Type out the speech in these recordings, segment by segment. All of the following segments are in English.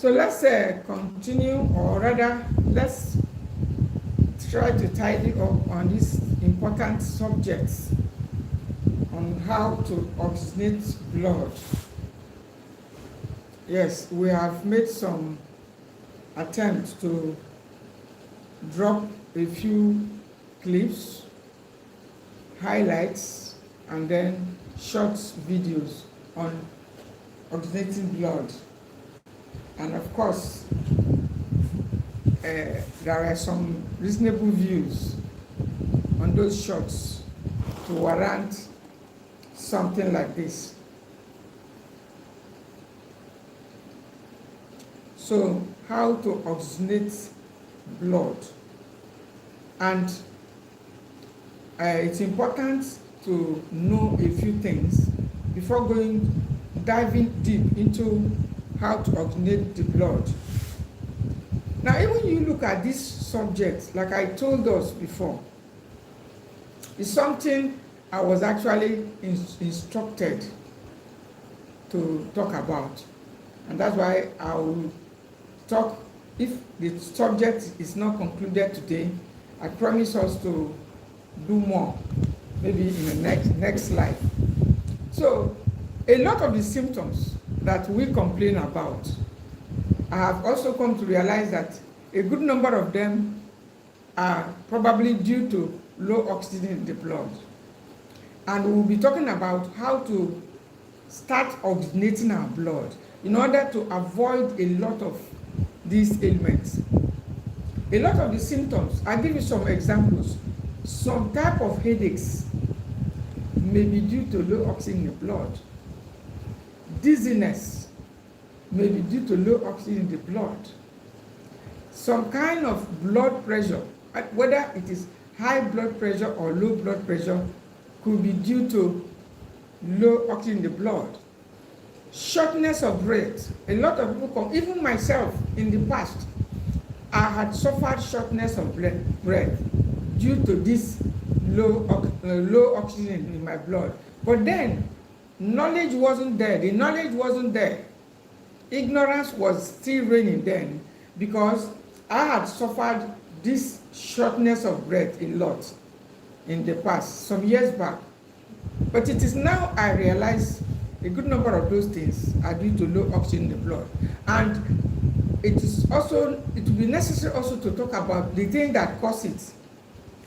So let's continue, or rather, let's try to tidy up on these important subjects on how to oxygenate blood. Yes, we have made some attempts to drop a few clips, highlights, and then short videos on oxygenating blood. And of course, there are some reasonable views on those shots to warrant something like this. So, how to oxygenate blood. And it's important to know a few things before diving deep into how to oxygenate the blood. Now, even you look at this subject, like I told us before, it's something I was actually instructed to talk about. And that's why I will talk, if the subject is not concluded today, I promise us to do more, maybe in the next slide. So, a lot of the symptoms that we complain about, I have also come to realize that a good number of them are probably due to low oxygen in the blood. And we will be talking about how to start oxygenating our blood in order to avoid a lot of these ailments. A lot of the symptoms, I'll give you some examples. Some type of headaches may be due to low oxygen in the blood. Dizziness may be due to low oxygen in the blood. Some kind of blood pressure, whether it is high blood pressure or low blood pressure, could be due to low oxygen in the blood. Shortness of breath. A lot of people come, even myself in the past, I had suffered shortness of breath due to this low oxygen in my blood. But then, knowledge wasn't there. The knowledge wasn't there. Ignorance was still reigning then, because I had suffered this shortness of breath a lot in the past, some years back. But it is now I realize a good number of those things are due to low oxygen in the blood. And it will be necessary also to talk about the thing that causes it.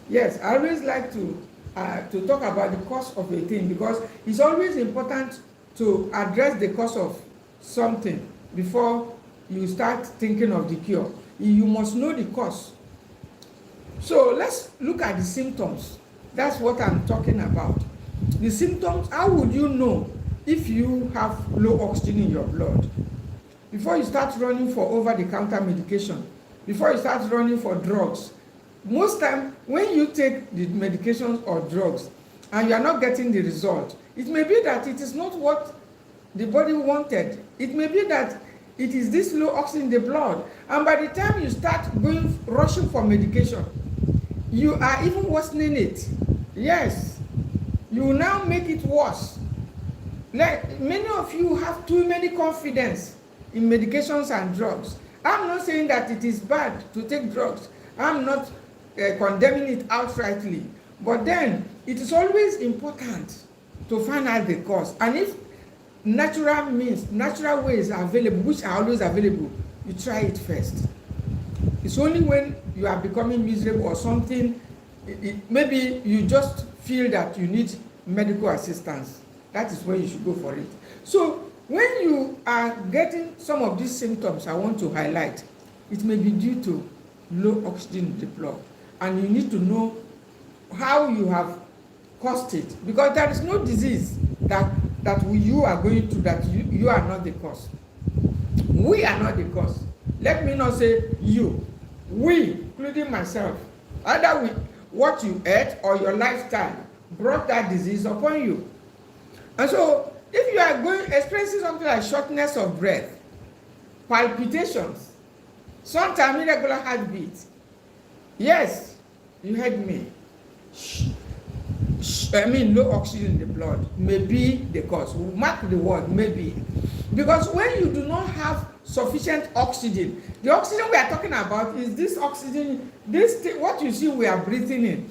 Yes, I always like to talk about the cause of a thing, because it's always important to address the cause of something before you start thinking of the cure. You must know the cause. So let's look at the symptoms. That's what I'm talking about. The symptoms, how would you know if you have low oxygen in your blood? Before you start running for over-the-counter medication, before you start running for drugs, most time when you take the medications or drugs and you are not getting the result, it may be that it is not what the body wanted. It may be that it is this low oxygen in the blood, and by the time you start rushing for medication, you are even worsening it. Yes, you will now make it worse. Like many of you have too many confidence in medications and drugs. I'm not saying that it is bad to take drugs. I'm not condemning it outrightly. But then, it is always important to find out the cause. And if natural ways are available, which are always available, you try it first. It's only when you are becoming miserable or something, maybe you just feel that you need medical assistance. That is when you should go for it. So, when you are getting some of these symptoms I want to highlight, it may be due to low oxygen in the blood. And you need to know how you have caused it. Because there is no disease that you are going through that you are not the cause. We are not the cause. Let me not say you. We, including myself, either with what you ate or your lifestyle brought that disease upon you. And so, if you are experiencing something like shortness of breath, palpitations, sometimes irregular heartbeat, yes, you heard me. Low oxygen in the blood may be the cause. Mark the word, maybe. Because when you do not have sufficient oxygen. The oxygen we are talking about is this oxygen, what you see we are breathing in.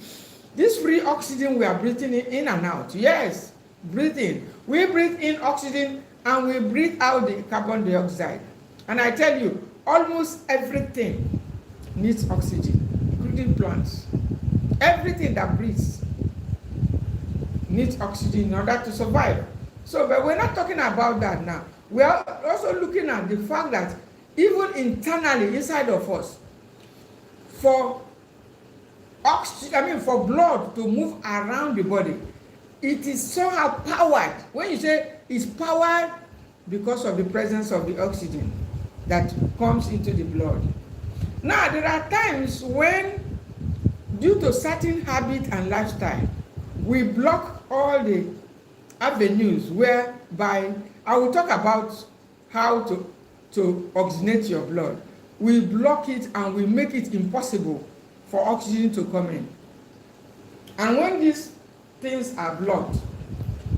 This free oxygen we are breathing in and out. Yes, breathe in. We breathe in oxygen and we breathe out the carbon dioxide. And I tell you, almost everything needs oxygen, including plants. Everything that breathes needs oxygen in order to survive. So, but we're not talking about that now. We are also looking at the fact that even internally, inside of us, for blood to move around the body, it is somehow powered. When you say it's powered, because of the presence of the oxygen that comes into the blood. Now, there are times when, due to certain habit and lifestyle, we block all the avenues whereby, I will talk about how to oxygenate your blood. We block it and we make it impossible for oxygen to come in. And when these things are blocked,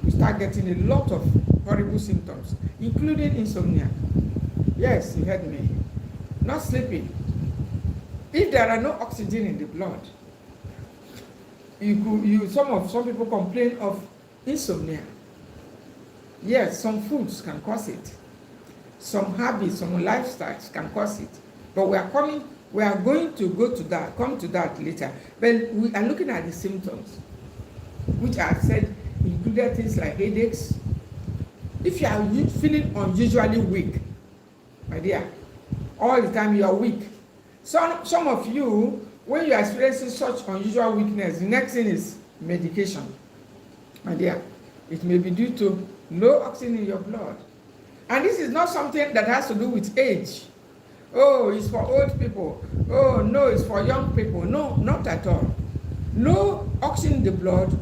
you start getting a lot of horrible symptoms, including insomnia. Yes, you heard me. Not sleeping. If there are no oxygen in the blood, some people complain of insomnia. Yes, some foods can cause it. Some habits, some lifestyles can cause it. But we are going to come to that later. But we are looking at the symptoms, which I said included things like headaches. If you are feeling unusually weak, my dear, all the time you are weak. Some of you, when you are experiencing such unusual weakness, the next thing is medication. My dear, it may be due to low oxygen in your blood. And this is not something that has to do with age. Oh, it's for old people. Oh, no, it's for young people. No, not at all. Low oxygen in the blood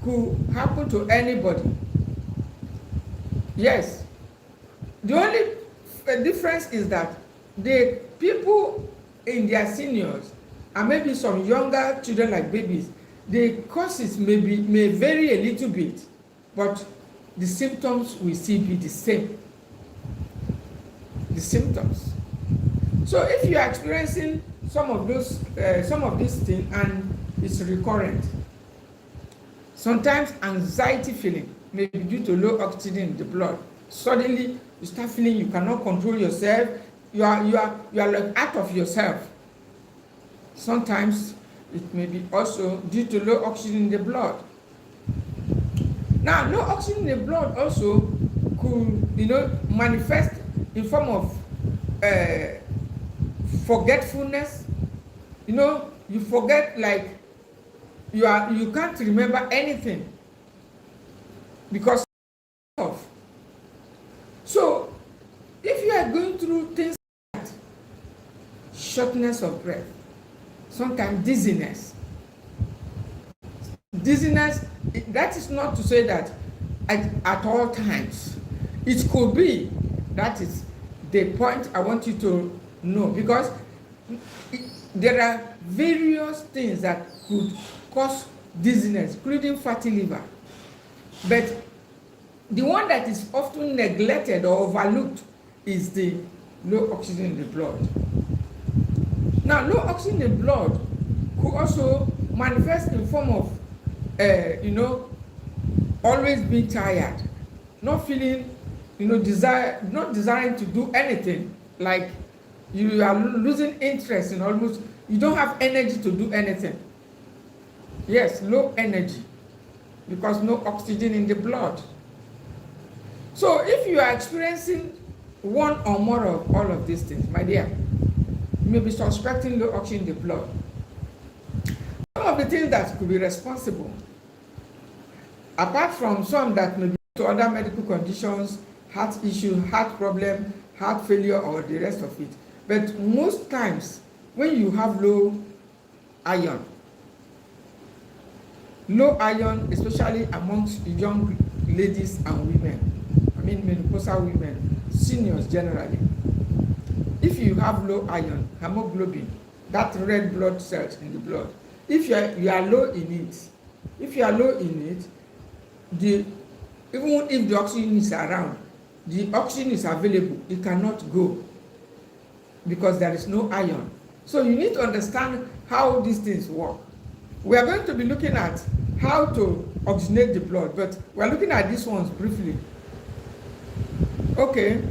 could happen to anybody. Yes. The only difference is that the people in their seniors and maybe some younger children like babies, the causes may vary a little bit, but the symptoms will still be the same. The symptoms. So if you are experiencing some of these things and it's recurrent, sometimes anxiety feeling may be due to low oxygen in the blood. Suddenly you start feeling you cannot control yourself. You are like out of yourself. Sometimes it may be also due to low oxygen in the blood. Now, low oxygen in the blood also could, manifest in form of forgetfulness. You forget, like you can't remember anything because of. So, if you are going through things like shortness of breath, sometimes dizziness, that is not to say that at all times. It could be. That is the point I want you to know, because there are various things that could cause dizziness, including fatty liver. But the one that is often neglected or overlooked is the low oxygen in the blood. Now, low oxygen in the blood could also manifest in form of, always being tired, not feeling, not desiring to do anything, like you are losing interest in almost, you don't have energy to do anything. Yes, low energy, because no oxygen in the blood. So if you are experiencing one or more of all of these things, my dear, you may be suspecting low oxygen in the blood. Some of the things that could be responsible, apart from some that may be to other medical conditions, heart issue, heart problem, heart failure, or the rest of it. But most times, when you have low iron, especially amongst young ladies and women, menopausal women, seniors generally, if you have low iron, hemoglobin, that red blood cells in the blood, if you are low in it, even if the oxygen is around, the oxygen is available, it cannot go. because there is no iron. So you need to understand how these things work. We are going to be looking at how to oxygenate the blood, but we are looking at these ones briefly. Okay,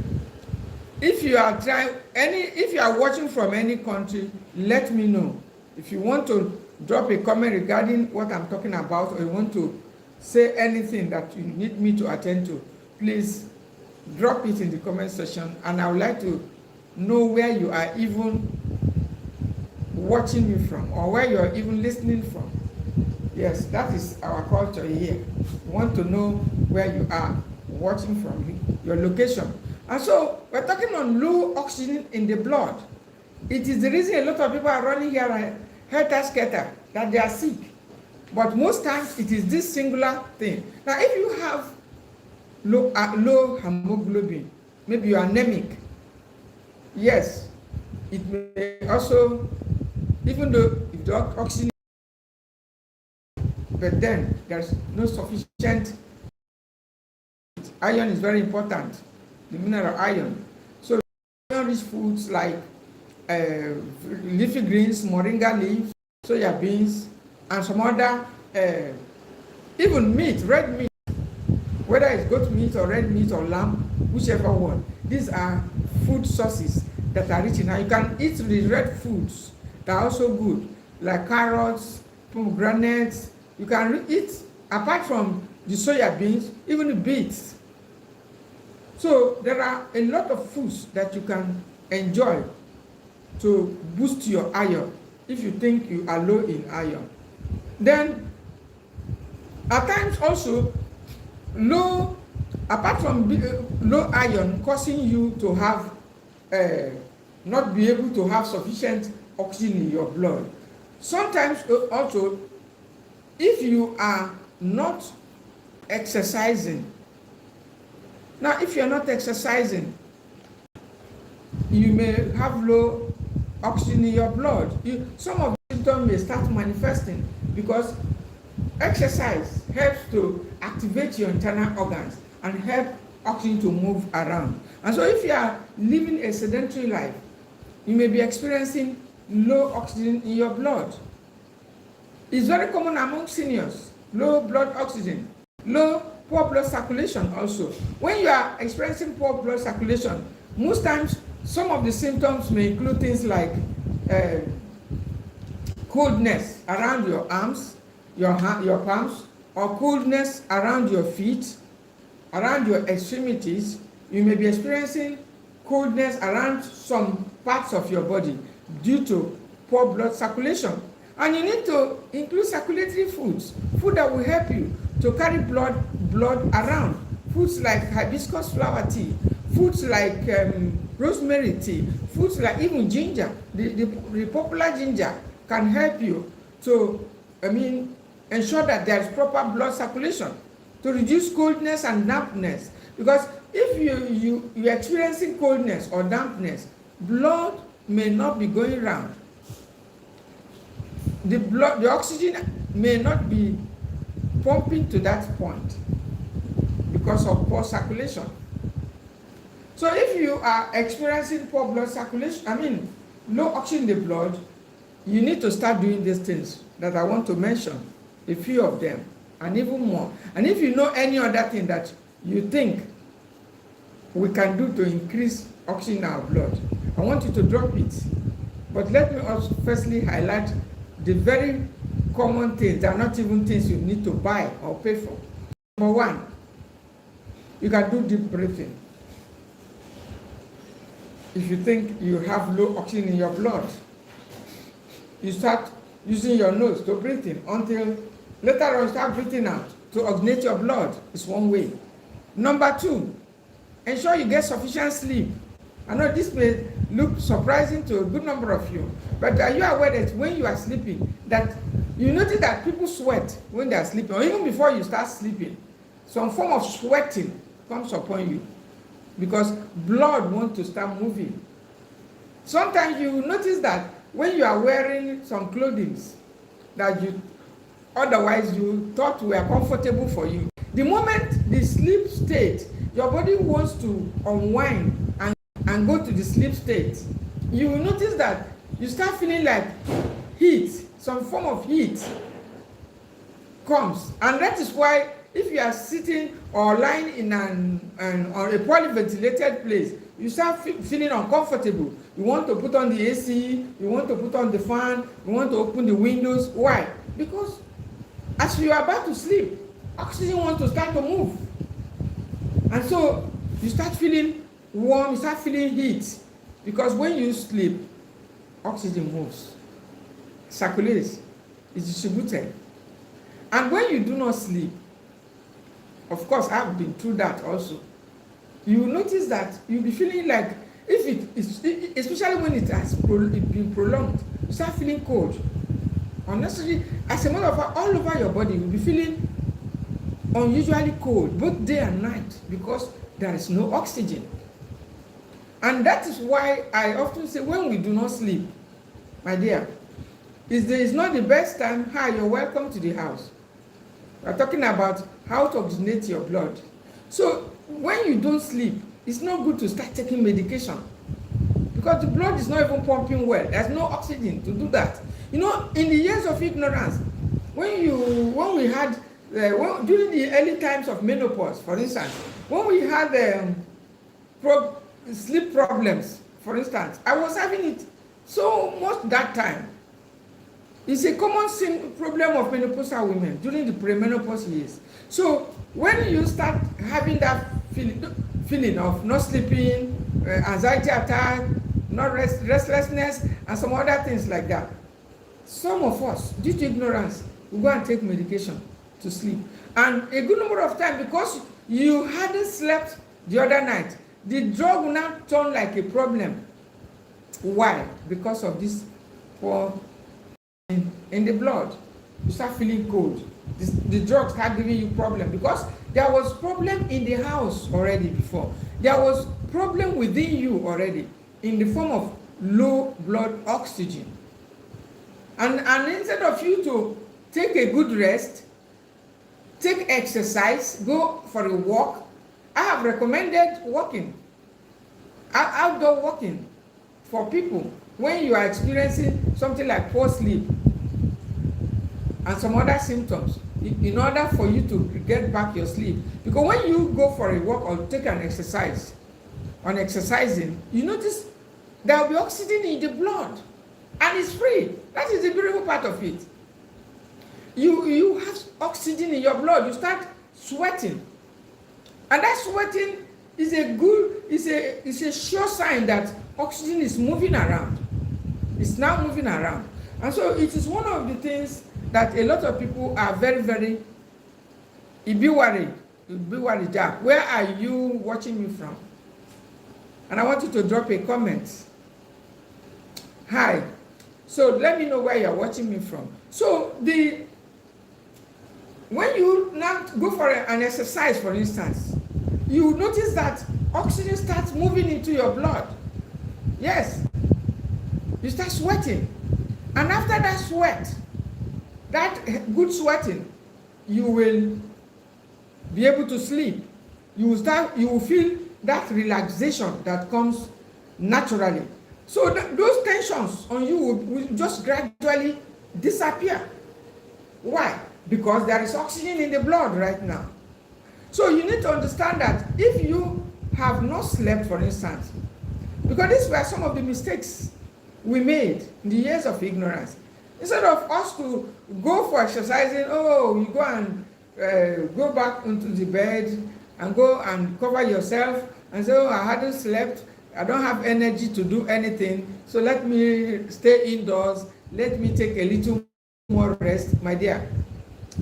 if you are watching from any country, let me know. If you want to drop a comment regarding what I'm talking about, or you want to say anything that you need me to attend to, please drop it in the comment section, and I would like to know where you are even watching me from, or where you are even listening from. Yes, that is our culture here. We want to know where you are watching from, your location. And so we're talking on low oxygen in the blood. It is the reason a lot of people are running here helter-skelter, that they are sick. But most times it is this singular thing. Now, if you have low hemoglobin, maybe you are anemic, yes, it may also, even though if the oxygen, but then there's no sufficient. Iron is very important, the mineral iron. So iron-rich foods like leafy greens, moringa leaves, soya beans, and some other, even meat, red meat, whether it's goat meat or red meat or lamb, whichever one. These are food sources that are rich in iron. You can eat the red foods that are also good, like carrots, pomegranates. You can eat, apart from the soya beans, even the beets. So there are a lot of foods that you can enjoy to boost your iron if you think you are low in iron. Then at times also, apart from low iron causing you to have not be able to have sufficient oxygen in your blood, sometimes also if you are not exercising. Now, if you're not exercising, you may have low oxygen in your blood. Some of the symptoms may start manifesting because exercise helps to activate your internal organs and help oxygen to move around. And so if you are living a sedentary life, you may be experiencing low oxygen in your blood. It's very common among seniors, low blood oxygen, poor blood circulation also. When you are experiencing poor blood circulation, most times some of the symptoms may include things like coldness around your arms, your palms, or coldness around your feet, around your extremities. You may be experiencing coldness around some parts of your body due to poor blood circulation. And you need to include circulatory foods, food that will help you to carry blood around. Foods like hibiscus flower tea, foods like rosemary tea, foods like even ginger. The popular ginger can help you to, ensure that there is proper blood circulation, to reduce coldness and dampness. Because if you're experiencing coldness or dampness, blood may not be going around. The oxygen may not be pumping to that point because of poor circulation. So if you are experiencing poor blood circulation, low oxygen in the blood, you need to start doing these things that I want to mention, a few of them, and even more. And if you know any other thing that you think we can do to increase oxygen in our blood, I want you to drop it. But let me also firstly highlight the very common things that are not even things you need to buy or pay for. Number one, you can do deep breathing. If you think you have low oxygen in your blood, you start using your nose to breathe in until later on you start breathing out to oxygenate your blood. It's one way. Number two, ensure you get sufficient sleep. I know this may look surprising to a good number of you, but are you aware that when you are sleeping, that you notice that people sweat when they are sleeping, or even before you start sleeping, some form of sweating comes upon you because blood wants to start moving. Sometimes you notice that when you are wearing some clothing that you otherwise you thought were comfortable for you, the moment the sleep state, your body wants to unwind and go to the sleep state. you will notice that you start feeling like heat, some form of heat comes. And that is why if you are sitting or lying in on a poorly ventilated place, you start feeling uncomfortable. You want to put on the AC, you want to put on the fan, you want to open the windows. Why? Because as you are about to sleep, oxygen wants to start to move. And so you start feeling warm, you start feeling heat. Because when you sleep, oxygen moves, circulates, is distributed. And when you do not sleep, of course, I've been through that also, you will notice that you'll be feeling like, if it is, especially when it has been prolonged, you start feeling cold. Unnecessarily, as a matter of fact, all over your body, you'll be feeling unusually cold, both day and night, because there is no oxygen. And that is why I often say, when we do not sleep, my dear, is not the best time. Hi, you're welcome to the house. We're talking about how to oxygenate your blood. So when you don't sleep, it's not good to start taking medication, because the blood is not even pumping well. There's no oxygen to do that. You know, in the years of ignorance, when we had during the early times of menopause, for instance, when we had sleep problems, for instance, I was having it so much that time. It's a common problem of menopausal women during the premenopause years. So when you start having that feeling of not sleeping, anxiety attack, not restlessness, and some other things like that, some of us, due to ignorance, we go and take medication to sleep. And a good number of times, because you hadn't slept the other night, the drug will now turn like a problem. Why? Because of this poor in the blood. You start feeling cold. The drugs start giving you problem, because there was problem in the house already before. There was problem within you already in the form of low blood oxygen. And instead of you to take a good rest, take exercise, go for a walk, I have recommended walking, outdoor walking, for people when you are experiencing something like poor sleep and some other symptoms, in order for you to get back your sleep. Because when you go for a walk or take an exercise, on exercising, you notice there will be oxygen in the blood, and it's free. That is the beautiful part of it. You have oxygen in your blood, you start sweating, and that sweating is a sure sign that oxygen is moving around. It's now moving around. And so it is one of the things that a lot of people are very, very worried. Jack, where are you watching me from? And I want you to drop a comment. Hi. So let me know where you're watching me from. So when you now go for an exercise, for instance, you notice that oxygen starts moving into your blood. Yes. You start sweating. And after that sweat, that good sweating, you will be able to sleep. You will feel that relaxation that comes naturally. So those tensions on you will just gradually disappear. Why? Because there is oxygen in the blood right now. So you need to understand that if you have not slept, for instance, because these were some of the mistakes we made in the years of ignorance. Instead of us to go for exercising, you go and go back into the bed and go and cover yourself and say, I hadn't slept, I don't have energy to do anything, so let me stay indoors, let me take a little more rest. My dear,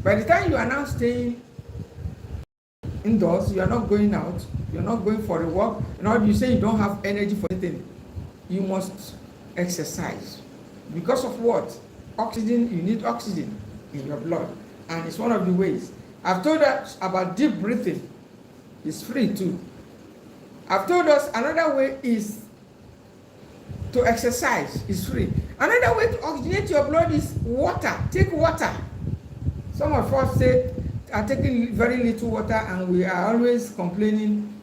by the time you are now staying indoors, you are not going out, you're not going for a walk, and you say you don't have energy for anything, you must exercise. Because of what? Oxygen. You need oxygen in your blood, and it's one of the ways. I've told us about deep breathing. It's free too. I've told us another way is to exercise. It's free. Another way to oxygenate your blood is water. Take water. Some of us are taking very little water, and we are always complaining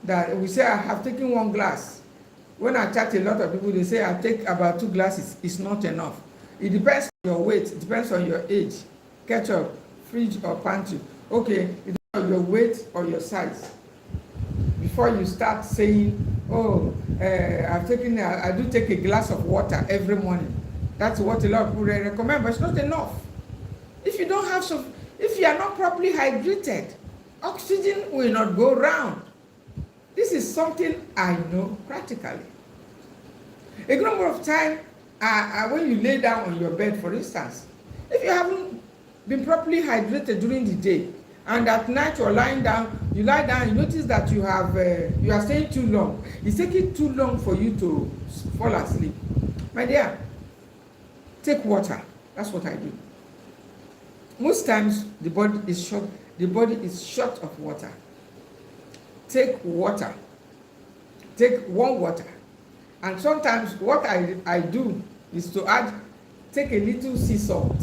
that we say, I have taken 1 glass. When I chat a lot of people, they say I take about 2 glasses. It's not enough. It depends on your weight. It depends on your age. Ketchup, fridge or pantry. Okay, it depends on your weight or your size. Before you start saying, oh, I do take a glass of water every morning. That's what a lot of people recommend, but it's not enough. If you don't have some, if you are not properly hydrated, oxygen will not go round. This is something I know practically. A good number of times, when you lay down on your bed, for instance, if you haven't been properly hydrated during the day, and at night you're lying down, you lie down, you notice that you are staying too long. It's taking too long for you to fall asleep. My dear, take water. That's what I do. Most times the body is short. The body is short of water. Take water. Take warm water. And sometimes what I do is to take a little sea salt.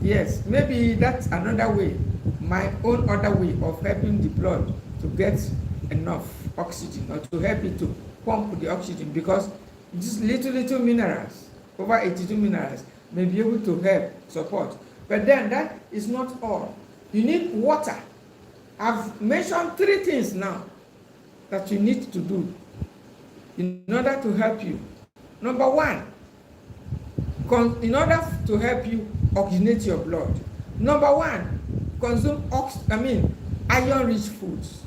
Yes, maybe that's another way, my own other way of helping the blood to get enough oxygen, or to help it to pump the oxygen, because just little minerals, over 82 minerals, may be able to help support. But then that is not all. You need water. I've mentioned 3 things now that you need to do in order to help you. Number 1, in order to help you oxygenate your blood. Number 1, consume iron-rich foods.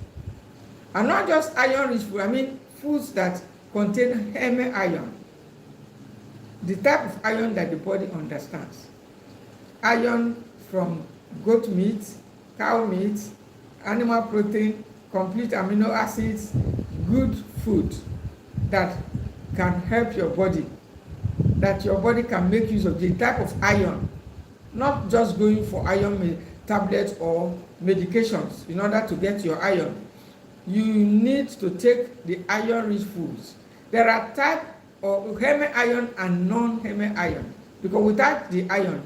And not just iron-rich food, I mean foods that contain heme iron. The type of iron that the body understands. Iron from goat meat, cow meat, animal protein, complete amino acids, good food that can help your body, that your body can make use of, the type of iron, not just going for iron tablets or medications in order to get your iron. You need to take the iron-rich foods. There are types of heme iron and non-heme iron, because without the iron,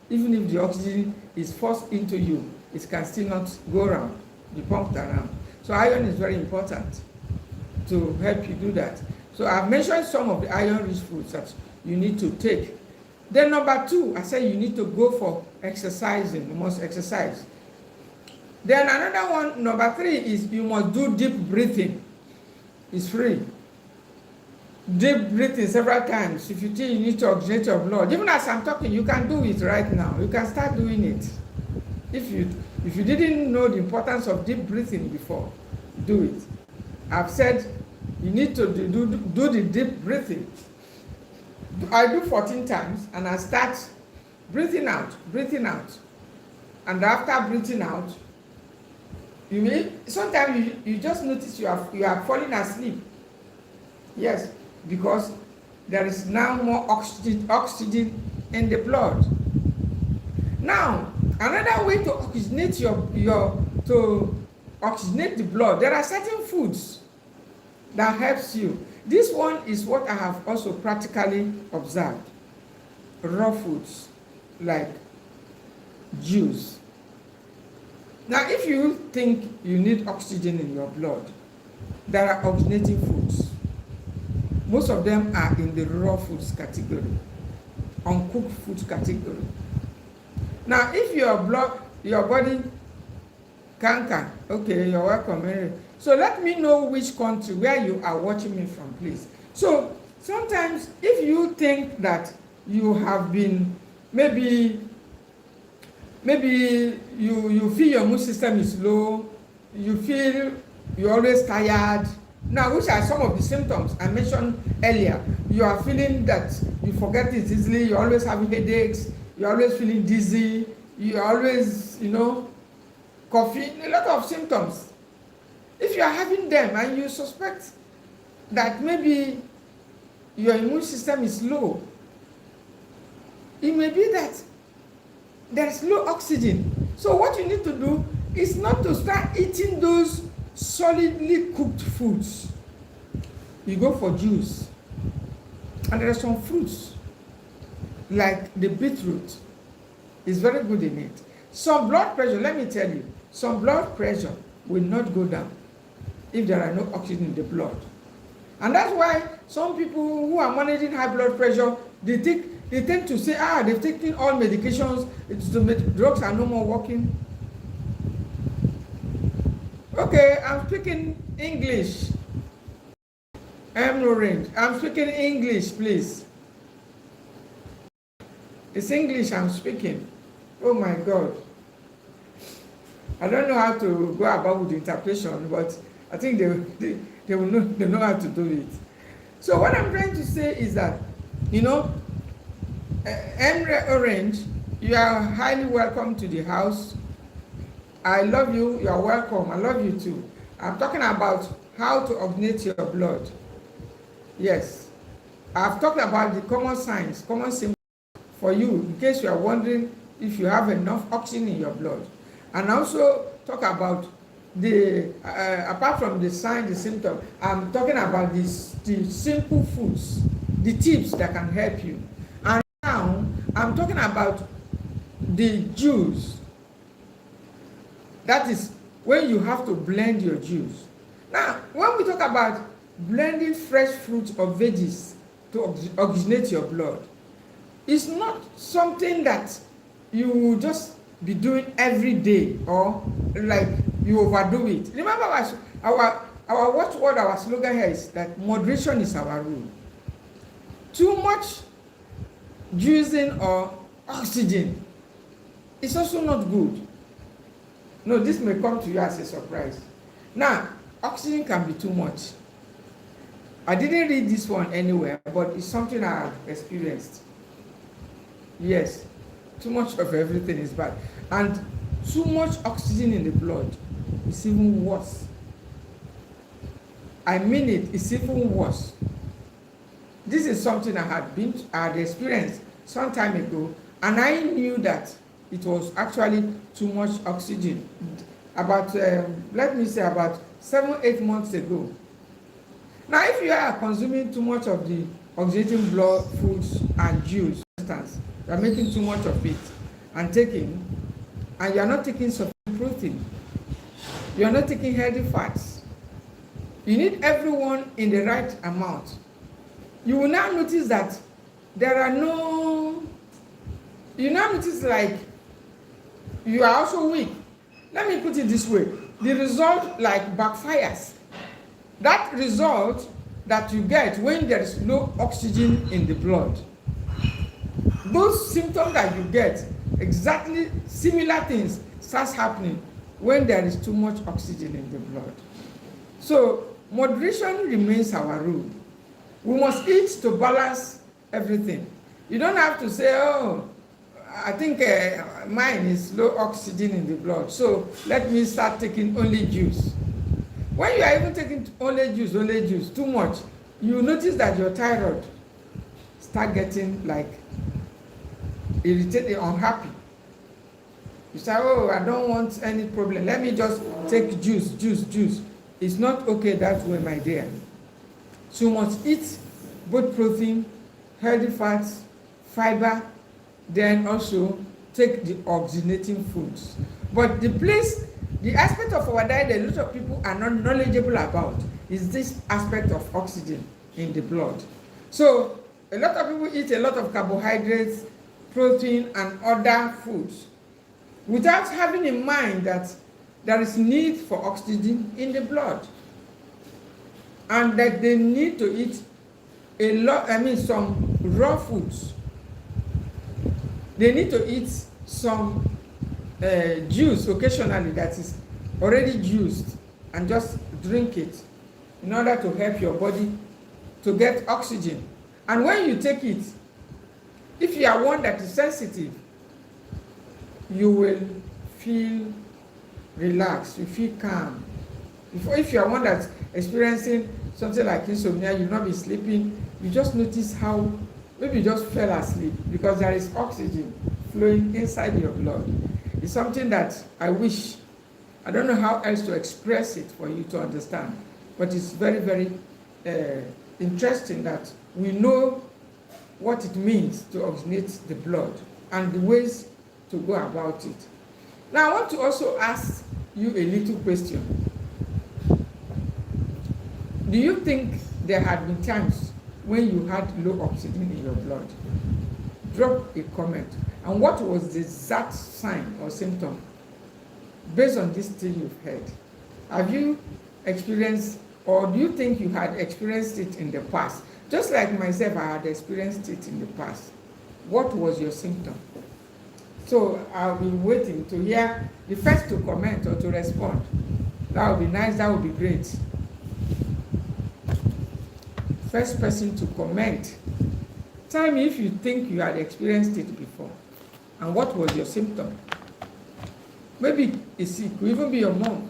even if the oxygen is forced into you, it can still not go around, be pumped around. So iron is very important to help you do that. So I've mentioned some of the iron-rich foods that you need to take. Then number 2, I said you need to go for exercising. You must exercise. Then another one, number 3, is you must do deep breathing. It's free. Deep breathing several times. If you think you need to oxygenate your blood, even as I'm talking, you can do it right now. You can start doing it. If you didn't know the importance of deep breathing before, do it. I've said you need to do the deep breathing. I do 14 times, and I start breathing out. And after breathing out, sometimes you just notice you are falling asleep. Yes, because there is now more oxygen in the blood. Now, another way to oxygenate to oxygenate the blood, there are certain foods that helps you. This one is what I have also practically observed. Raw foods like juice. Now, if you think you need oxygen in your blood, there are oxygenating foods. Most of them are in the raw foods category, uncooked foods category. Now, if your body can, okay, you're welcome, Mary. So let me know which country where you are watching me from, please. So sometimes if you think that you have been, maybe you feel your immune system is low, you feel you're always tired. Now, which are some of the symptoms I mentioned earlier? You are feeling that you forget it easily, you're always having headaches, you're always feeling dizzy, you're always, coughing, a lot of symptoms. If you are having them and you suspect that maybe your immune system is low, it may be that there's low oxygen. So what you need to do is not to start eating those solidly cooked foods. You go for juice. And there are some fruits, like the beetroot, is very good in it. Some blood pressure, let me tell you, some blood pressure will not go down if there are no oxygen in the blood. And that's why some people who are managing high blood pressure, they tend to say, they've taken all medications, drugs are no more working. Okay, I'm speaking English. Orange. I'm speaking English, please. It's English I'm speaking. Oh my God. I don't know how to go about with the interpretation, but I think they will know, they know how to do it. So what I'm trying to say is that, Orange, you are highly welcome to the house. I love you. You are welcome. I love you too. I'm talking about how to oxygenate your blood. Yes. I've talked about the common signs, common symptoms for you, in case you are wondering if you have enough oxygen in your blood. And also talk about the, apart from the signs, the symptoms, I'm talking about the simple foods, the tips that can help you. And now, I'm talking about the juice. That is when you have to blend your juice. Now, when we talk about blending fresh fruits or veggies to oxygenate your blood, it's not something that you will just be doing every day or like you overdo it. Remember our watchword, our slogan here is that moderation is our rule. Too much juicing or oxygen is also not good. No, this may come to you as a surprise. Now, oxygen can be too much. I didn't read this one anywhere, but it's something I have experienced. Yes, too much of everything is bad. And too much oxygen in the blood is even worse. I mean it, it's even worse. This is something I had experienced some time ago, and I knew that it was actually too much oxygen. About, let me say, about 7-8 months ago. Now, if you are consuming too much of the oxygenating blood foods and juice, for instance, you are making too much of it and you are not taking sufficient protein, you are not taking healthy fats, you need everyone in the right amount. You will now notice that you now notice like you are also weak. Let me put it this way, the result like backfires. That result that you get when there is low oxygen in the blood, those symptoms that you get, exactly similar things starts happening when there is too much oxygen in the blood. So moderation remains our rule. We must eat to balance everything. You don't have to say, oh, I think mine is low oxygen in the blood, so let me start taking only juice. When you are even taking only juice, too much, you notice that your thyroid start getting like irritated, unhappy. You say, oh, I don't want any problem. Let me just take juice. It's not okay that way, my dear. So you must eat both protein, healthy fats, fiber, then also take the oxygenating foods. But the aspect of our diet that a lot of people are not knowledgeable about is this aspect of oxygen in the blood. So a lot of people eat a lot of carbohydrates, protein, and other foods without having in mind that there is need for oxygen in the blood, and that they need to eat some raw foods. They need to eat some juice occasionally that is already juiced, and just drink it in order to help your body to get oxygen. And when you take it, if you are one that is sensitive, you will feel relaxed, you feel calm. If you are one that's experiencing something like insomnia, you'll not be sleeping, you just notice how maybe you just fell asleep because there is oxygen flowing inside your blood. It's something that I wish, I don't know how else to express it for you to understand, but it's very, very interesting that we know what it means to oxygenate the blood and the ways to go about it. Now, I want to also ask you a little question. Do you think there had been times when you had low oxygen in your blood. Drop a comment. And what was the exact sign or symptom based on this thing you've heard? Have you experienced, or do you think you had experienced it in the past? Just like myself, I had experienced it in the past. What was your symptom? So I'll be waiting to hear the first to comment or to respond. That would be nice, that would be great. First person to comment. Tell me if you think you had experienced it before. And what was your symptom? Maybe it could even be your mom.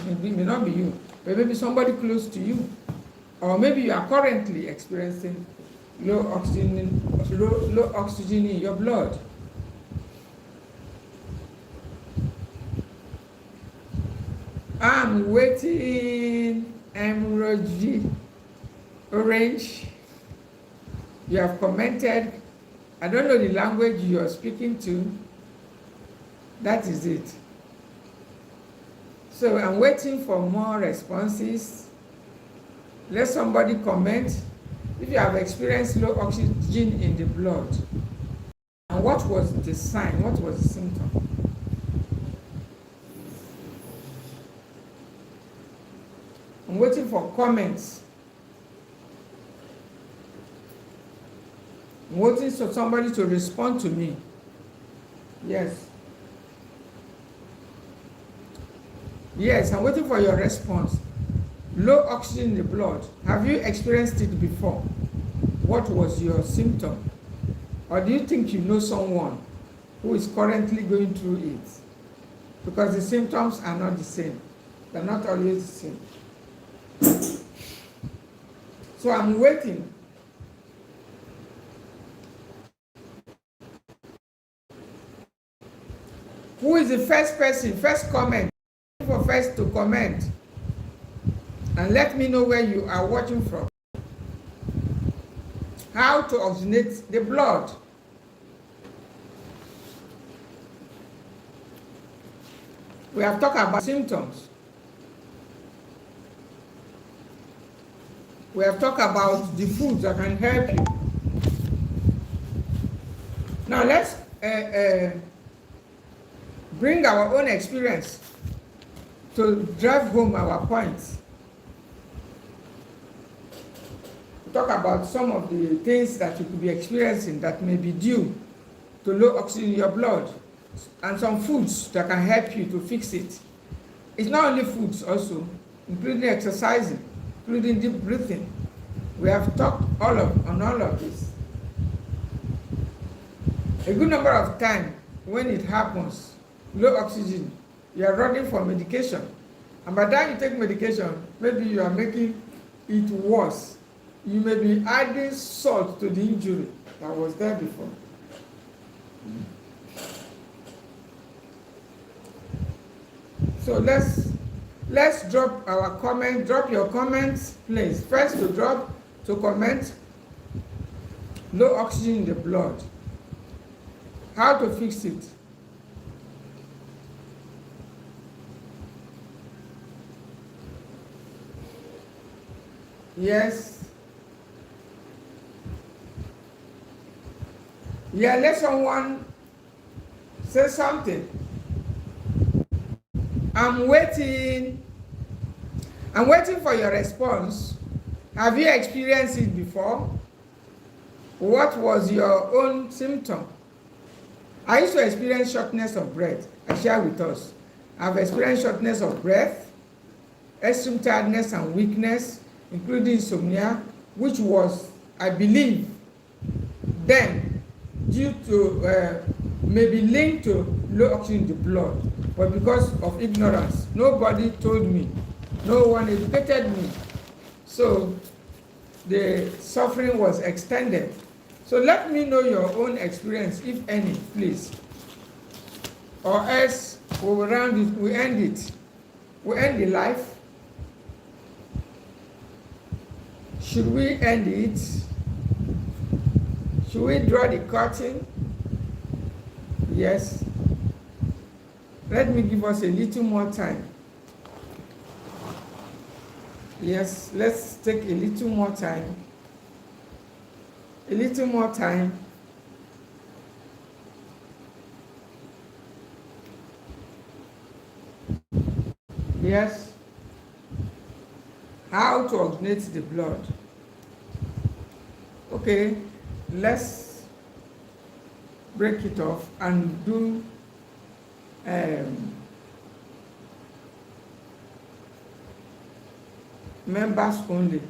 Maybe it may not be you. But maybe somebody close to you. Or maybe you are currently experiencing low oxygen in your blood. I'm waiting. Emoji orange. You have commented. I don't know the language you are speaking to. That is it. So I'm waiting for more responses. Let somebody comment if you have experienced low oxygen in the blood. And what was the sign? What was the symptom? I'm waiting for comments. I'm waiting for somebody to respond to me. Yes. Yes, I'm waiting for your response. Low oxygen in the blood. Have you experienced it before? What was your symptom? Or do you think you know someone who is currently going through it? Because the symptoms are not the same. They're not always the same. So I'm waiting. Who is the first person? First comment. For first to comment. And let me know where you are watching from. How to oxygenate the blood. We have talked about symptoms. We have talked about the foods that can help you. Now let's bring our own experience to drive home our points. Talk about some of the things that you could be experiencing that may be due to low oxygen in your blood, and some foods that can help you to fix it. It's not only foods also, including exercising, including deep breathing. We have talked on all of this. A good number of times when it happens, low oxygen, you are running for medication. And by the time you take medication, maybe you are making it worse. You may be adding salt to the injury that was there before. So let's drop our comment. Drop your comments, please. First to drop, to comment, low oxygen in the blood. How to fix it? Yes. Yeah, let someone say something. I'm waiting. I'm waiting for your response. Have you experienced it before? What was your own symptom? I used to experience shortness of breath. I share with us. I've experienced shortness of breath, extreme tiredness and weakness, including insomnia, which was, I believe, then due to maybe linked to low oxygen in the blood, but because of ignorance. Nobody told me. No one educated me. So the suffering was extended. So let me know your own experience, if any, please. Or else we will round it, we end it. We end the life. Should we end it? Should we draw the curtain? Yes. Let me give us a little more time. Yes, let's take a little more time. A little more time. Yes. How to oxygenate the blood. Okay, let's break it off and do members only.